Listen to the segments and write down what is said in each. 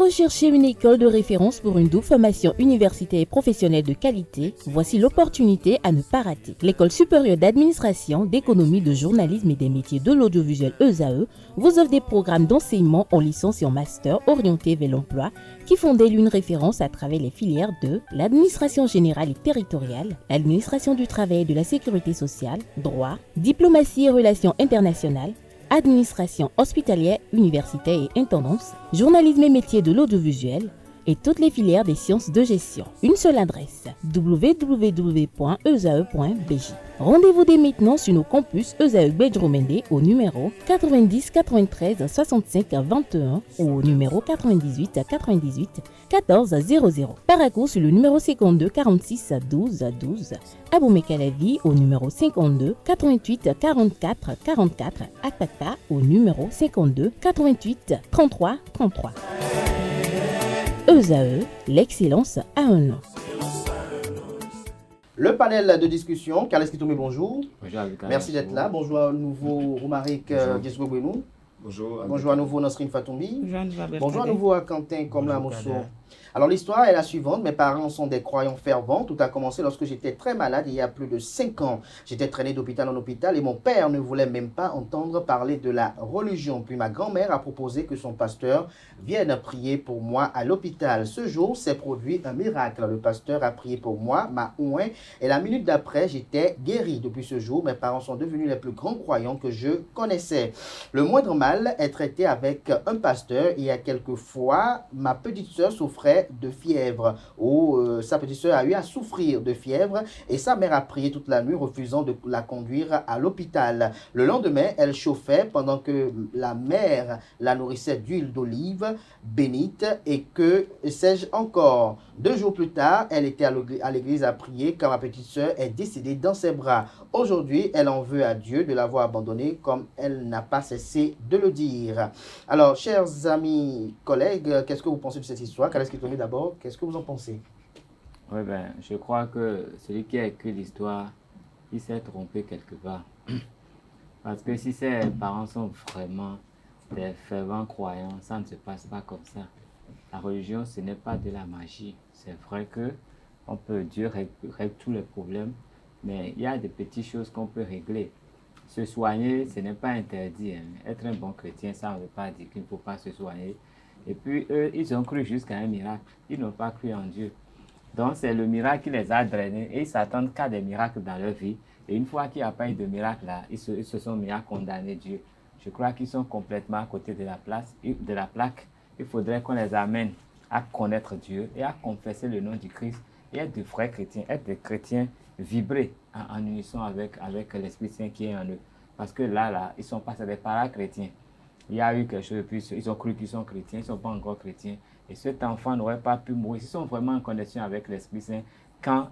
recherchez une école de référence pour une double formation universitaire et professionnelle de qualité? Voici l'opportunité à ne pas rater. L'École supérieure d'administration, d'économie, de journalisme et des métiers de l'audiovisuel ESAE vous offre des programmes d'enseignement en licence et en master orientés vers l'emploi qui font d'elle une référence à travers les filières de l'administration générale et territoriale, l'administration du travail et de la sécurité sociale, droit, diplomatie et relations internationales, administration hospitalière, universitaire et intendance, journalisme et métiers de l'audiovisuel et toutes les filières des sciences de gestion. Une seule adresse, www.esae.bj. Rendez-vous dès maintenant sur nos campus ESAE Bedjromende au numéro 90 93 65 21 ou au numéro 98 98 14 00. Paracourt sur le numéro 52 46 12 12. Aboumé-Calavi au numéro 52 88 44 44. Akpaka au numéro 52 88 33 33. ESAE, l'excellence a un nom. Le panel de discussion, Carles Kitoumé, bonjour. Bonjour. Merci d'être là. Bonjour à nouveau Romaric Diesgo-Bouenou. Bonjour. Bonjour à nouveau Nasrine Fatoumbi. Bonjour à nouveau à Quentin Komla-Mousso. Alors l'histoire est la suivante, mes parents sont des croyants fervents, tout a commencé lorsque j'étais très malade il y a plus de 5 ans. J'étais traîné d'hôpital en hôpital et mon père ne voulait même pas entendre parler de la religion. Puis ma grand-mère a proposé que son pasteur vienne prier pour moi à l'hôpital. Ce jour s'est produit un miracle, le pasteur a prié pour moi, m'a oint et la minute d'après j'étais guéri. Depuis ce jour, mes parents sont devenus les plus grands croyants que je connaissais. Le moindre mal est traité avec un pasteur. Il y a quelques fois, ma petite sœur souffrait de fièvre ou sa petite sœur a eu à souffrir de fièvre et sa mère a prié toute la nuit refusant de la conduire à l'hôpital. Le lendemain, elle chauffait pendant que la mère la nourrissait d'huile d'olive bénite et que sais-je encore. 2 jours plus tard, elle était à l'église à prier car ma petite sœur est décédée dans ses bras. Aujourd'hui, elle en veut à Dieu de l'avoir abandonnée comme elle n'a pas cessé de le dire. Alors, chers amis, collègues, qu'est-ce que vous pensez de cette histoire? Carles Kitoumé d'abord, qu'est-ce que vous en pensez? Oui, je crois que celui qui a écrit l'histoire, il s'est trompé quelque part. Parce que si ses parents sont vraiment des fervents croyants, ça ne se passe pas comme ça. La religion, ce n'est pas de la magie. C'est vrai que Dieu règle tous les problèmes, mais il y a des petites choses qu'on peut régler. Se soigner, ce n'est pas interdit. Être un bon chrétien, ça ne veut pas dire qu'il ne faut pas se soigner. Et puis, eux, ils ont cru jusqu'à un miracle. Ils n'ont pas cru en Dieu. Donc, c'est le miracle qui les a drainés et ils s'attendent qu'à des miracles dans leur vie. Et une fois qu'il n'y a pas eu de miracle là, ils se sont mis à condamner Dieu. Je crois qu'ils sont complètement à côté de la plaque. Il faudrait qu'on les amène à connaître Dieu et à confesser le nom du Christ et être de vrais chrétiens, être des chrétiens vibrés en unisson avec l'Esprit Saint qui est en eux. Parce que là, ils sont passés des para-chrétiens. Il y a eu quelque chose de plus, ils ont cru qu'ils sont chrétiens, ils ne sont pas encore chrétiens. Et cet enfant n'aurait pas pu mourir. Ils sont vraiment en connexion avec l'Esprit Saint. Quand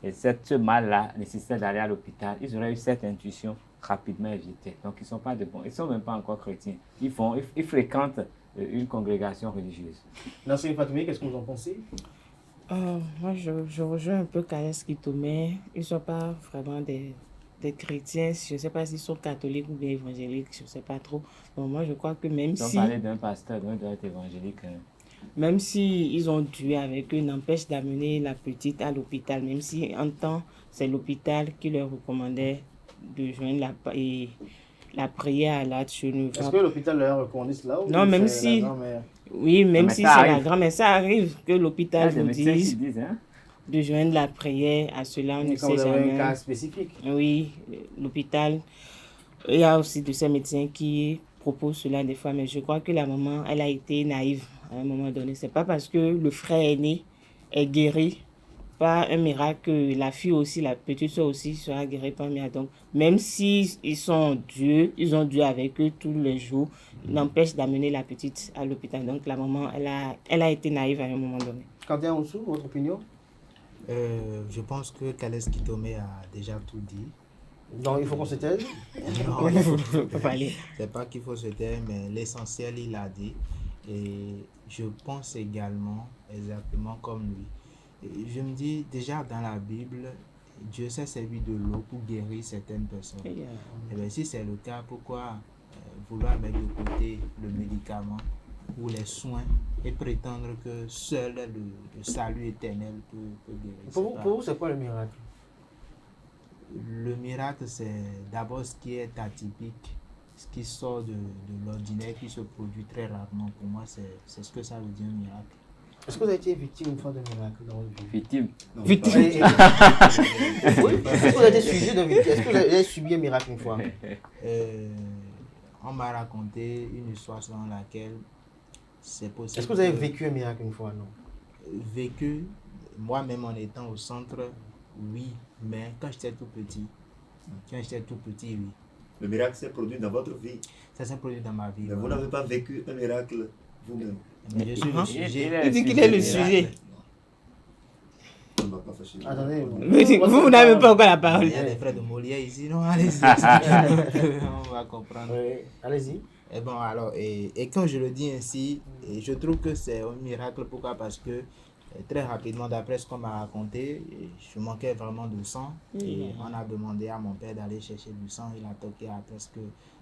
ce mal-là nécessitait d'aller à l'hôpital, ils auraient eu cette intuition rapidement évitée. Donc, ils ne sont pas de bons. Ils ne sont même pas encore chrétiens. Ils fréquentent une congrégation religieuse. Nasrine Fatoumé, qu'est-ce que vous en pensez? Moi, je rejoins un peu Carles Kitoumé. Ils ne sont pas vraiment des chrétiens. Je ne sais pas s'ils sont catholiques ou bien évangéliques, je ne sais pas trop. Donc, moi, je crois que même si... On parlait d'un pasteur, d'un doit être évangélique. Même si ils ont dû avec eux, n'empêche d'amener la petite à l'hôpital. Même si en temps, c'est l'hôpital qui leur recommandait de joindre la prière à la Tchenou. Est-ce que l'hôpital leur recommande cela? Non, même si... Oui, même si c'est la grand-mère. Ça arrive que l'hôpital vous dise de joindre la prière à cela. On ne sait jamais. Un cas spécifique. Oui, l'hôpital. Il y a aussi de ces médecins qui proposent cela des fois. Mais je crois que la maman, elle a été naïve à un moment donné. C'est pas parce que le frère aîné est guéri par un miracle que la fille aussi, la petite soeur aussi sera guérie par un miracle. Donc, même si ils ont Dieu avec eux tous les jours, n'empêche d'amener la petite à l'hôpital. Donc, la maman, elle a été naïve à un moment donné. Quentin Oussou, votre opinion? Je pense que Carles Kitoumé a déjà tout dit. Donc, il faut qu'on se taise? Non, c'est pas qu'il faut se taire, mais l'essentiel, il a dit. Et je pense également exactement comme lui. Et je me dis, déjà dans la Bible, Dieu s'est servi de l'eau pour guérir certaines personnes. Et bien, si c'est le cas, pourquoi vouloir mettre de côté le médicament ou les soins et prétendre que seul le salut éternel peut guérir. Pour vous, c'est quoi le miracle? Le miracle, c'est d'abord ce qui est atypique, ce qui sort de l'ordinaire, qui se produit très rarement. Pour moi, c'est ce que ça veut dire un miracle. Est-ce que vous avez été victime une fois de miracle dans votre vie? Victime. Victime. Oui. Est-ce que vous avez été sujet d'un miracle? Est-ce que vous avez subi un miracle une fois? On m'a raconté une histoire selon laquelle c'est possible. Est-ce que vous avez vécu un miracle une fois? Non. Vécu, moi-même en étant au centre, oui, mais quand j'étais tout petit, oui. Le miracle s'est produit dans votre vie. Ça s'est produit dans ma vie. Mais vous n'avez pas vécu un miracle vous-même. Mais je suis le sujet. Il dit qu'il est le sujet. On ne va pas fâcher. Attendez. Vous n'avez pas encore la parole. Il y a des frères de Molière ici, non? Allez-y. On va comprendre. Oui, allez-y. Et bon, alors, et quand je le dis ainsi, je trouve que c'est un miracle. Pourquoi? Parce que très rapidement, d'après ce qu'on m'a raconté, je manquais vraiment de sang. Et on a demandé à mon père d'aller chercher du sang. Il a toqué à presque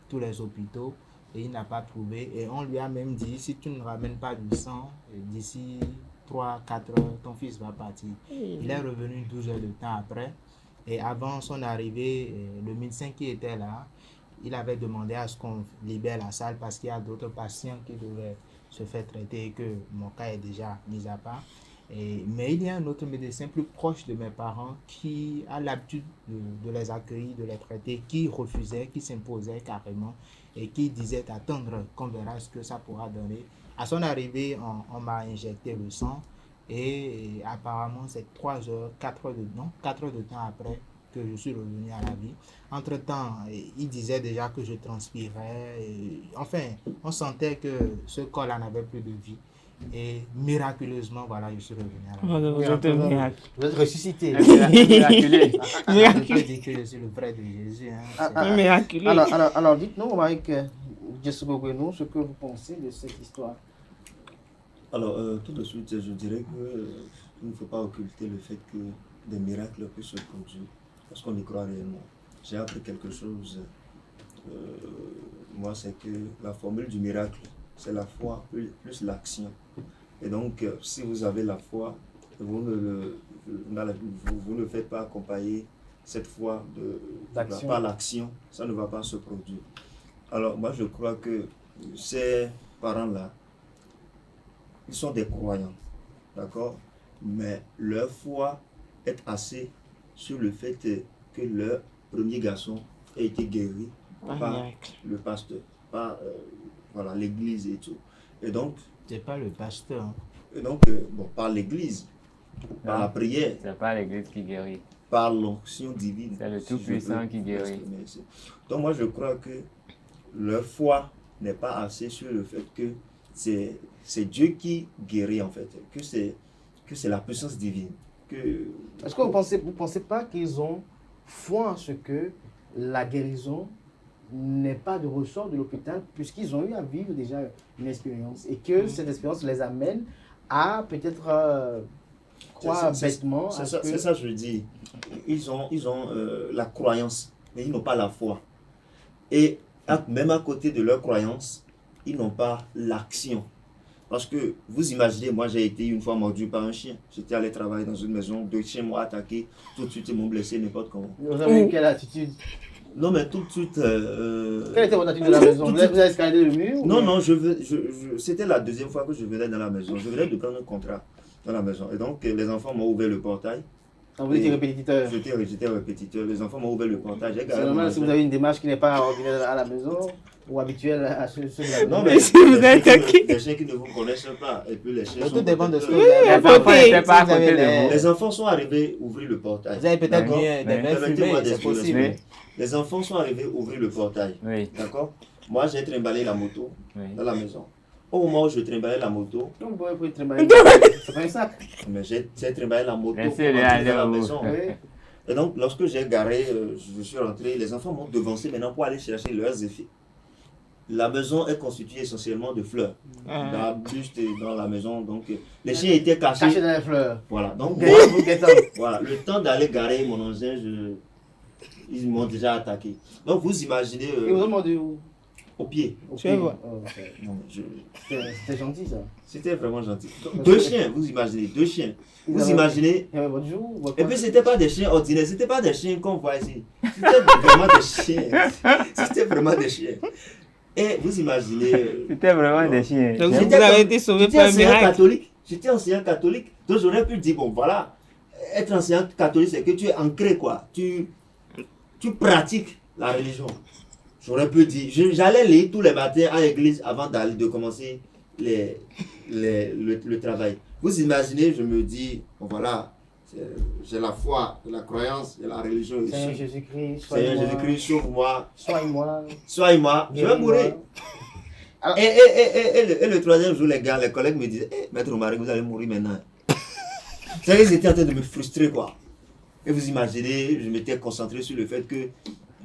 tous les hôpitaux et il n'a pas trouvé. Et on lui a même dit, si tu ne ramènes pas du sang, d'ici 3-4 heures, ton fils va partir. Il est revenu 12 heures de temps après. Et avant son arrivée, le médecin qui était là, il avait demandé à ce qu'on libère la salle parce qu'il y a d'autres patients qui devaient se faire traiter et que mon cas est déjà mis à part. Mais il y a un autre médecin plus proche de mes parents qui a l'habitude de les accueillir, de les traiter, qui refusait, qui s'imposait carrément et qui disait attendre qu'on verra ce que ça pourra donner. À son arrivée, on m'a injecté le sang et apparemment c'est 4 heures de temps après que je suis revenu à la vie. Entre-temps, il disait déjà que je transpirais. Enfin, on sentait que ce corps-là n'avait plus de vie. Et miraculeusement, voilà, je suis revenu à la vie. Vous êtes ressuscité. Miraculé. Je peux dire que je suis le frère de Jésus. Miraculé. Alors dites-nous, avec Jesse Bogwenou, ce que vous pensez de cette histoire. Alors, tout de suite, je dirais qu'il ne faut pas occulter le fait que des miracles puissent se produire, parce qu'on y croit réellement. J'ai appris quelque chose, moi, c'est que la formule du miracle, c'est la foi plus l'action. Et donc, si vous avez la foi, vous ne faites pas accompagner cette foi par l'action, ça ne va pas se produire. Alors, moi, je crois que ces parents-là, ils sont des croyants, d'accord? Mais leur foi est assez sur le fait que leur premier garçon a été guéri par le pasteur, par l'église et tout. Et donc, c'est pas le pasteur. Hein. Et donc, par l'église, par la prière. C'est pas l'église qui guérit. Par l'onction divine. C'est le Tout-Puissant qui guérit. Donc, moi, je crois que leur foi n'est pas assez sur le fait que c'est Dieu qui guérit, en fait, que c'est la puissance divine. Est-ce que vous pensez pas qu'ils ont foi en ce que la guérison n'est pas de ressort de l'hôpital, puisqu'ils ont eu à vivre déjà une expérience et que cette expérience les amène à peut-être croire bêtement. C'est ça, je dis. Ils ont la croyance, mais ils n'ont pas la foi. Et même à côté de leur croyance, ils n'ont pas l'action. Parce que vous imaginez, moi j'ai été une fois mordu par un chien. J'étais allé travailler dans une maison, 2 chiens m'ont attaqué, tout de suite ils m'ont blessé, n'importe comment. Vous avez eu quelle attitude? Non, mais tout de suite. Quelle était votre attitude de la maison? Vous avez escaladé le mur? Non, c'était la deuxième fois que je venais dans la maison. Je venais de prendre un contrat dans la maison. Et donc les enfants m'ont ouvert le portail. Vous étiez répétiteur? J'étais répétiteur. Les enfants m'ont ouvert le portail. C'est normal si vous avez une démarche qui n'est pas ordinaire à la maison ou habituelle à ceux de la maison. Non, mais si vous êtes des chiens qui ne vous connaissent pas. Et puis les chiens tout dépend de ce que vous avez. Les enfants sont arrivés ouvrir le portail. Vous avez peut-être mis des mains fumées, c'est possible. Les enfants sont arrivés ouvrir le portail. Oui. D'accord? Moi, j'ai trimballé la moto dans la maison. Au moment où je trimballais la moto, donc vous pouvez trimballer. C'est pas un sac. Mais j'ai trimballé la moto pour rentrer dans la maison. Et donc, lorsque j'ai garé, je suis rentré, les enfants m'ont devancé maintenant pour aller chercher leurs effets. La maison est constituée essentiellement de fleurs, d'arbustes dans la maison. Donc, les chiens étaient cachés dans les fleurs. Voilà. Donc, voilà, le temps d'aller garer mon engin, ils m'ont déjà attaqué. Donc, vous imaginez. Ils vous ont mordu où? Au pied. Je vois. C'était gentil, ça. C'était vraiment gentil. Donc, 2 chiens, vous imaginez, 2 chiens. Vous imaginez. Et puis, c'était pas des chiens ordinaires, c'était pas des chiens qu'on voit ici. C'était vraiment des chiens. C'était vraiment des chiens. Et vous imaginez. C'était vraiment des chiens. Donc, vous avez été sauvé par un miracle. J'étais enseignant catholique. Donc, j'aurais pu dire, bon, voilà. Être enseignant catholique, c'est que tu es ancré, quoi. Tu pratiques la religion. J'aurais pu dire, j'allais lire tous les matins à l'église avant de commencer le travail. Vous imaginez, je me dis, bon voilà, j'ai la foi, la croyance, j'ai la religion ici. Seigneur Jésus-Christ, Seigneur Jésus-Christ, sauve-moi. Soigne-moi. Je vais mourir. Alors, et le 3e jour, les collègues me disaient, Maître Omar, vous allez mourir maintenant. C'est-à-dire qu'ils étaient en train de me frustrer, quoi. Et vous imaginez, je m'étais concentré sur le fait que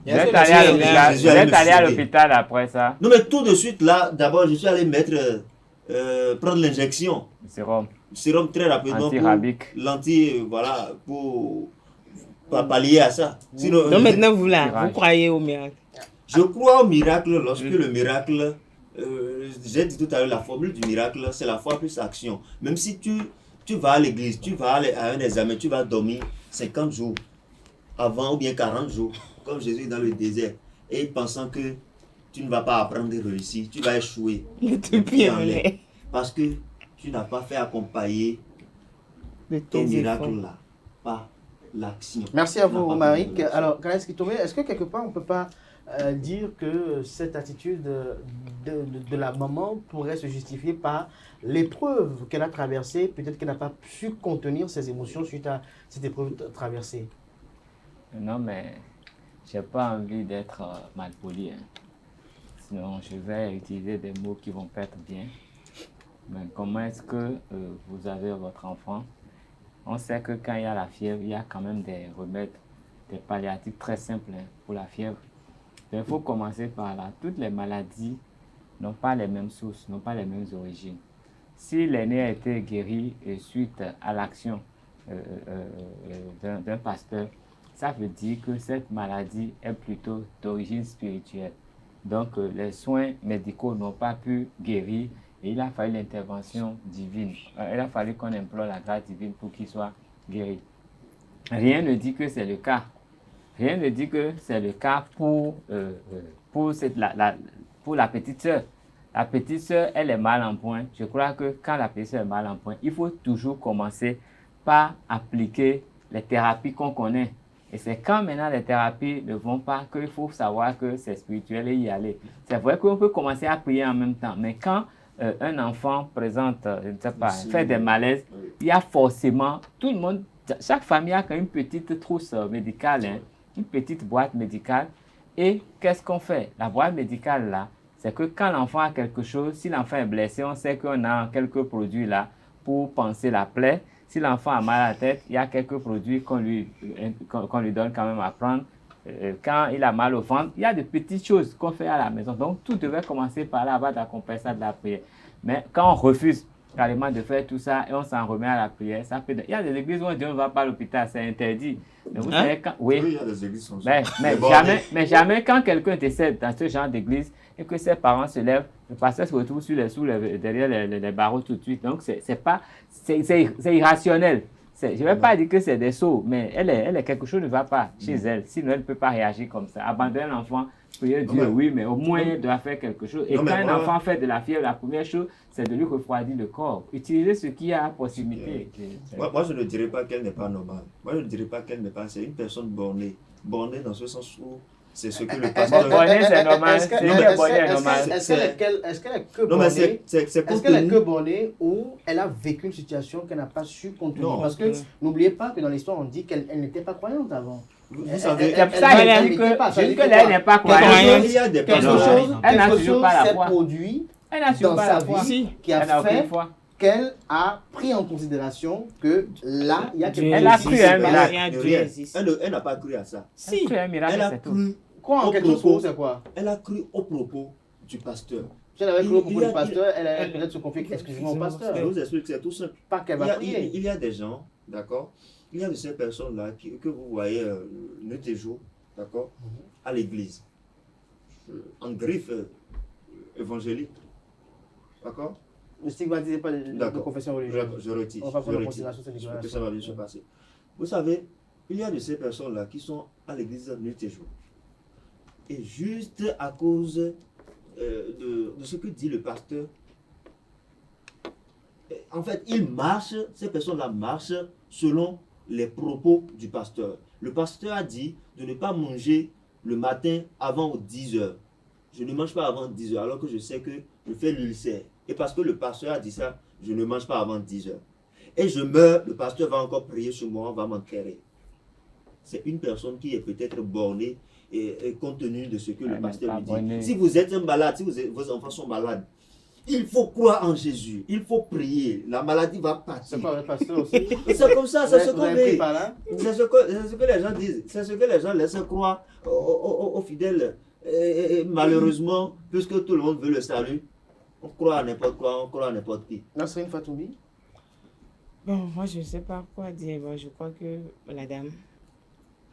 vous êtes allé à l'hôpital après ça? Non, mais tout de suite, là, d'abord, je suis allé prendre l'injection. Sérum très rapidement. Voilà, pour pallier à ça. Sinon, donc maintenant, vous croyez au miracle? Je crois au miracle lorsque le miracle, j'ai dit tout à l'heure, la formule du miracle, c'est la foi plus action. Même si tu vas à l'église, tu vas à un examen, tu vas dormir 50 jours avant ou bien 40 jours. Comme Jésus dans le désert, et pensant que tu ne vas pas apprendre et réussir, tu vas échouer. Parce que tu n'as pas fait accompagner ton miracle-là par l'action. Merci à vous, Marie. Alors, est-ce que quelque part on ne peut pas dire que cette attitude de la maman pourrait se justifier par l'épreuve qu'elle a traversée? Peut-être qu'elle n'a pas su contenir ses émotions suite à cette épreuve traversée. Non, mais j'ai pas envie d'être malpoli. Sinon, je vais utiliser des mots qui vont pas être bien. Mais comment est-ce que vous avez votre enfant? On sait que quand il y a la fièvre, il y a quand même des remèdes, des palliatifs très simples pour la fièvre. Donc, il faut commencer par là. Toutes les maladies n'ont pas les mêmes sources, n'ont pas les mêmes origines. Si l'aîné a été guéri suite à l'action d'un pasteur, ça veut dire que cette maladie est plutôt d'origine spirituelle. Donc, les soins médicaux n'ont pas pu guérir et il a fallu l'intervention divine. Il a fallu qu'on implore la grâce divine pour qu'il soit guéri. Rien ne dit que c'est le cas. Rien ne dit que c'est le cas pour la petite sœur. La petite sœur, elle est mal en point. Je crois que quand la petite sœur est mal en point, il faut toujours commencer par appliquer les thérapies qu'on connaît. Et c'est quand maintenant les thérapies ne vont pas qu'il faut savoir que c'est spirituel et y aller. C'est vrai qu'on peut commencer à prier en même temps, mais quand un enfant présente, je ne sais pas, fait des malaises, il y a forcément, tout le monde, chaque famille a quand même une petite trousse médicale, une petite boîte médicale. Et qu'est-ce qu'on fait? La boîte médicale là, c'est que quand l'enfant a quelque chose, si l'enfant est blessé, on sait qu'on a quelques produits là pour panser la plaie. Si l'enfant a mal à la tête, il y a quelques produits qu'on lui donne quand même à prendre. Quand il a mal au ventre, il y a de petites choses qu'on fait à la maison. Donc, tout devait commencer par là avant d'accompagner ça de la prière. Mais quand on refuse carrément de faire tout ça et on s'en remet à la prière, ça peut... Il y a des églises où on dit on ne va pas à l'hôpital, c'est interdit. Mais vous savez, quand... Oui, il y a des églises comme ça. Mais jamais quand quelqu'un décède dans ce genre d'église et que ses parents se lèvent, le pasteur se retrouve derrière les barreaux tout de suite. Donc, c'est irrationnel. Je ne vais pas dire que c'est des sots, mais quelque chose ne va pas chez elle. Sinon, elle ne peut pas réagir comme ça. Abandonner l'enfant, prier Dieu, oui, mais au moins, il doit faire quelque chose. Et quand un enfant fait de la fièvre, la première chose, c'est de lui refroidir le corps. Utiliser ce qu'il y a à proximité. Moi, je ne dirais pas qu'elle n'est pas normale. Moi, je ne dirais pas qu'elle n'est pas... C'est une personne bornée. Bornée dans ce sens où c'est ce que le pasteur... Bornée, c'est normal. Est-ce qu'elle est que bornée? Est-ce qu'elle est que bornée ou elle a vécu une situation qu'elle n'a pas su contenir? Parce que n'oubliez pas que dans l'histoire, on dit qu'elle n'était pas croyante avant. Vous savez, c'est pour ça qu'elle dit qu'elle n'est pas croyante. Il y a des quelque chose s'est produit dans sa vie qui a fait qu'elle a pris en considération que là, il y a quelque chose. Elle a cru à un miracle. Elle n'a pas cru à ça. Si. Elle a cru. Quoi, en quelque chose, c'est quoi? Elle a cru au propos du pasteur. Si elle avait cru au propos du pasteur, elle allait peut-être se confier exclusivement au pasteur. Je vous explique, c'est tout simple. Pas qu'elle va prier. Il y a des gens, d'accord? Il y a de ces personnes-là que vous voyez nuit et jour, d'accord? À l'église. En griffe évangélique. D'accord? Ne stigmatisez pas de confession religieuse. Je retire. On va prendre en considération cette Que déclaration. ça va bien se passer. Vous savez, il y a de ces personnes-là qui sont à l'église nuit et jour. Et juste à cause de ce que dit le pasteur, en fait, ces personnes-là marchent selon les propos du pasteur. Le pasteur a dit de ne pas manger le matin avant 10 heures. Je ne mange pas avant 10 heures, alors que je sais que je fais l'ulcère. Et parce que le pasteur a dit ça, je ne mange pas avant 10 heures. Et je meurs, le pasteur va encore prier sur moi, va m'enterrer. C'est une personne qui est peut-être bornée et compte tenu de ce que le pasteur lui dit. Bornée. Si vous êtes un malade, si vos enfants sont malades, il faut croire en Jésus, il faut prier, la maladie va partir. C'est pas le pasteur aussi. C'est comme ça, c'est ce qu'on dit. C'est ce que les gens disent, c'est ce que les gens laissent croire aux fidèles. Et malheureusement, puisque tout le monde veut le salut, on croit à n'importe quoi, on croit à n'importe qui. Nasrine Fatoumbi. Bon, moi, je ne sais pas quoi dire. Bon, je crois que la dame,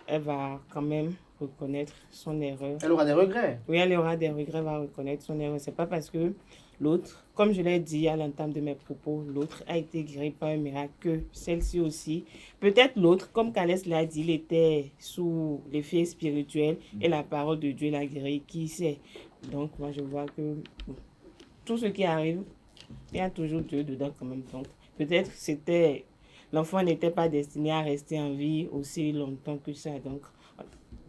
elle va quand même reconnaître son erreur. Elle aura des regrets. Oui, elle aura des regrets, elle va reconnaître son erreur. Ce n'est pas parce que l'autre, comme je l'ai dit à l'entame de mes propos, l'autre a été guéri par un miracle que celle-ci aussi. Peut-être l'autre, comme Kalès l'a dit, il était sous l'effet spirituel et la parole de Dieu l'a guéri. Qui sait? Donc, moi, je vois que tout ce qui arrive, il y a toujours Dieu dedans quand même. Donc, peut-être l'enfant n'était pas destiné à rester en vie aussi longtemps que ça. Donc,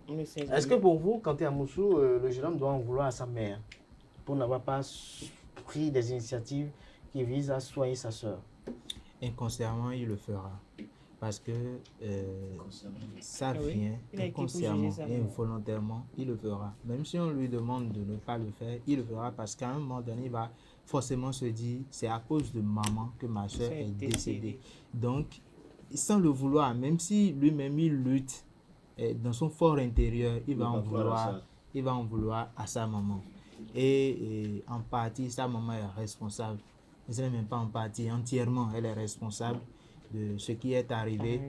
on ne sait. Est-ce que pour vous, quand tu es à Moussou, le jeune homme doit en vouloir à sa mère pour n'avoir pas pris des initiatives qui visent à soigner sa soeur? Inconsciemment, il le fera. Parce que ça vient inconsciemment et involontairement, il le fera. Même si on lui demande de ne pas le faire, il le fera parce qu'à un moment donné, il va forcément se dire, c'est à cause de maman que ma soeur est décédée. Donc, sans le vouloir, même si lui-même il lutte dans son fort intérieur, il va en vouloir à sa maman. Et en partie, sa maman est responsable. Mais ce n'est même pas en partie, entièrement, elle est responsable de ce qui est arrivé.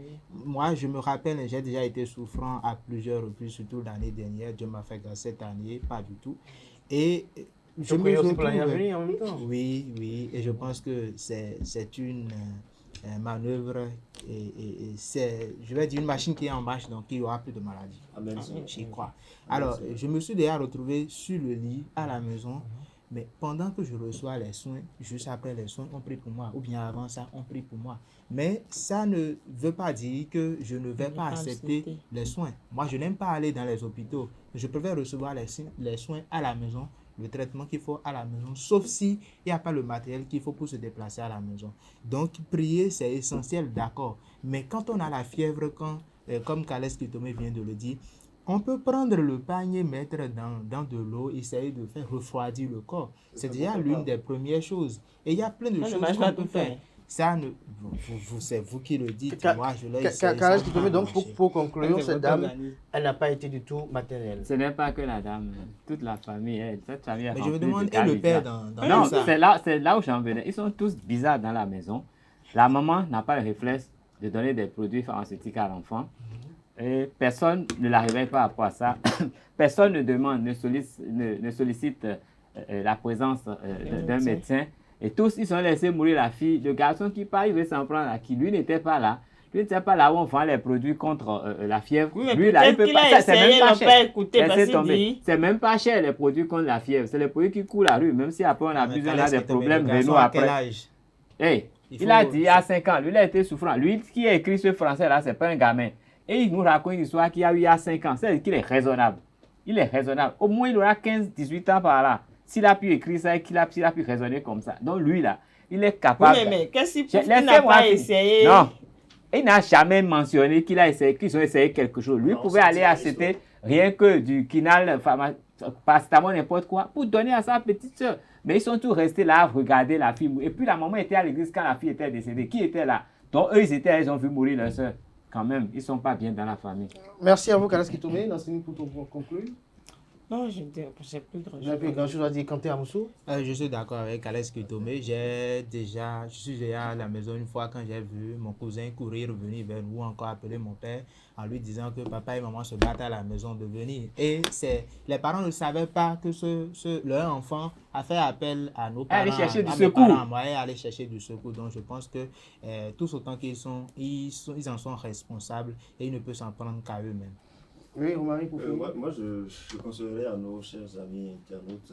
Moi, je me rappelle, j'ai déjà été souffrant à plusieurs reprises, surtout l'année dernière. Dieu m'a fait grâce cette année, pas du tout. Et je me retrouve... en même temps. Oui, et je pense que c'est une manœuvre et c'est, je vais dire, une machine qui est en marche, donc il y aura plus de maladies. Amen. J'y crois. Alors, je me suis déjà retrouvé sur le lit à la maison, mais pendant que je reçois les soins, juste après les soins, on prie pour moi, ou bien avant ça, on prie pour moi. Mais ça ne veut pas dire que je ne vais pas accepter les soins. Moi, je n'aime pas aller dans les hôpitaux. Je préfère recevoir les soins à la maison, le traitement qu'il faut à la maison, sauf si il n'y a pas le matériel qu'il faut pour se déplacer à la maison. Donc, prier, c'est essentiel, d'accord. Mais quand on a la fièvre, comme Kalès Kitomé vient de le dire, on peut prendre le panier, mettre dans de l'eau, essayer de faire refroidir le corps. C'est déjà l'une des premières choses. Et il y a plein de choses qu'on peut faire. Ça, c'est vous qui le dites. Moi, je l'ai essayé. Kalès Kitomé, donc, pour conclure, cette dame, elle n'a pas été du tout maternelle. Ce n'est pas que la dame, toute la famille, cette famille est mais je me demande, et le père dans non, ça. c'est là où j'en venais. Ils sont tous bizarres dans la maison. La maman n'a pas le réflexe de donner des produits pharmaceutiques à l'enfant. Et personne ne la réveille par rapport à ça. Personne ne demande, ne sollicite la présence d'un médecin. Et tous, ils ont laissé mourir la fille. Le garçon qui part, il veut s'en prendre à qui lui n'était pas là. Lui n'était pas là où on vend les produits contre la fièvre. Oui, lui, là, il peut pas. C'est même pas cher. C'est même pas cher les produits contre la fièvre. C'est les produits qui courent la rue. Même si après on a besoin, on a des problèmes rénaux après. Hey, il a dit à 5 ans, lui, il a été souffrant. Lui qui a écrit ce français-là, c'est pas un gamin. Et il nous raconte une histoire qu'il a eu il y a 5 ans. C'est qu'il est raisonnable. Il est raisonnable. Au moins, il aura 15-18 ans par là. S'il a pu écrire ça et qu'il a pu raisonner comme ça. Donc, lui, là, il est capable. Oui, mais qu'est-ce qu'il n'a pas essayé? Non. Il n'a jamais mentionné qu'ils ont essayé quelque chose. Lui pouvait aller acheter rien que du Kinal, paracétamol, n'importe quoi, pour donner à sa petite soeur. Mais ils sont tous restés là à regarder la fille. Et puis, la maman était à l'église quand la fille était décédée. Qui était là? Donc, eux, ils ont vu mourir leur soeur. Quand même, ils ne sont pas bien dans la famille. Merci à vous, Kalès Kitomé. Nassini, pour conclure. Non, je n'ai plus grand-chose. Vous n'avez plus grand-chose à dire, Quentin Amoussou? Je suis d'accord avec Alex Kitomé. Je suis déjà à la maison une fois quand j'ai vu mon cousin courir, venir vers nous, encore appeler mon père en lui disant que papa et maman se battent à la maison de venir. Et les parents ne savaient pas que leur enfant a fait appel à nos parents. Aller chercher du secours. Aller chercher du secours. Donc je pense que tous autant qu'ils ils en sont responsables et ils ne peuvent s'en prendre qu'à eux-mêmes. Oui, Romaric, moi, je conseillerais à nos chers amis internautes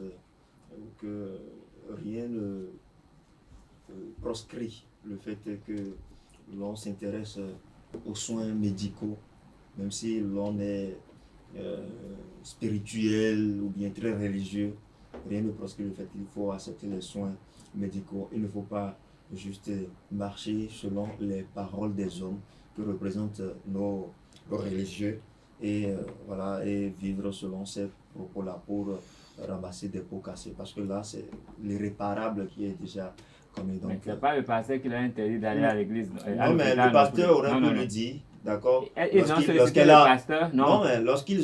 que rien ne proscrit le fait que l'on s'intéresse aux soins médicaux, même si l'on est spirituel ou bien très religieux. Rien ne proscrit le fait qu'il faut accepter les soins médicaux. Il ne faut pas juste marcher selon les paroles des hommes que représentent nos religieux. Et voilà, et vivre selon ces propos-là pour ramasser des pots cassés, parce que là c'est l'irréparable qui est déjà commis. Donc mais c'est pas le pasteur qui l'a interdit d'aller à l'église. Non, mais le pasteur aurait pu le dire, d'accord. Non, mais lorsqu'ils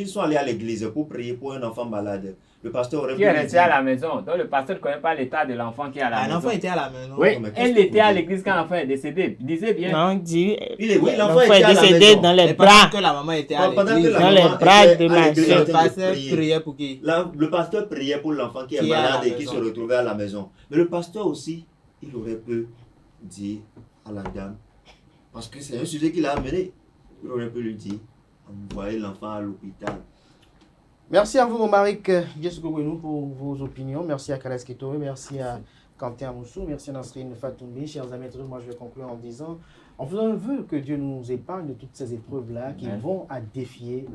sont allés à l'église pour prier pour un enfant malade, le pasteur aurait pu le dire. Qui est resté à la maison. Donc le pasteur ne connaît pas l'état de l'enfant qui est à la maison. L'enfant était à la maison. Oui, elle était à l'église quand l'enfant est décédé. Disait bien. Non, dit. L'enfant est décédé dans les bras. Que la maman était à l'église. Dans les bras de ma soeur. Le pasteur priait pour qui? Le pasteur priait pour l'enfant qui est malade et qui se retrouvait à la maison. Mais le pasteur aussi, il aurait pu dire à la dame, parce que c'est un sujet qu'il a amené, il aurait pu lui dire, envoyez l'enfant à l'hôpital. Merci à vous, Romaric Dieskogwenou, pour vos opinions. Merci à Kales Kitomé, merci à Quentin Amoussou, merci à Nasrine Fatoumbi. Chers amis, moi je vais conclure en disant, en faisant un vœu que Dieu nous épargne de toutes ces épreuves-là qui vont à défier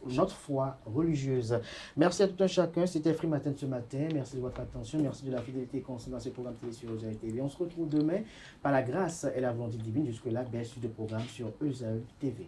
notre foi religieuse. Merci à tout un chacun. C'était Free Matin ce matin. Merci de votre attention. Merci de la fidélité constante dans ce programme télé sur ESAE TV. On se retrouve demain par la grâce et la volonté divine. Jusque-là, bien sûr, de programme sur ESAE TV.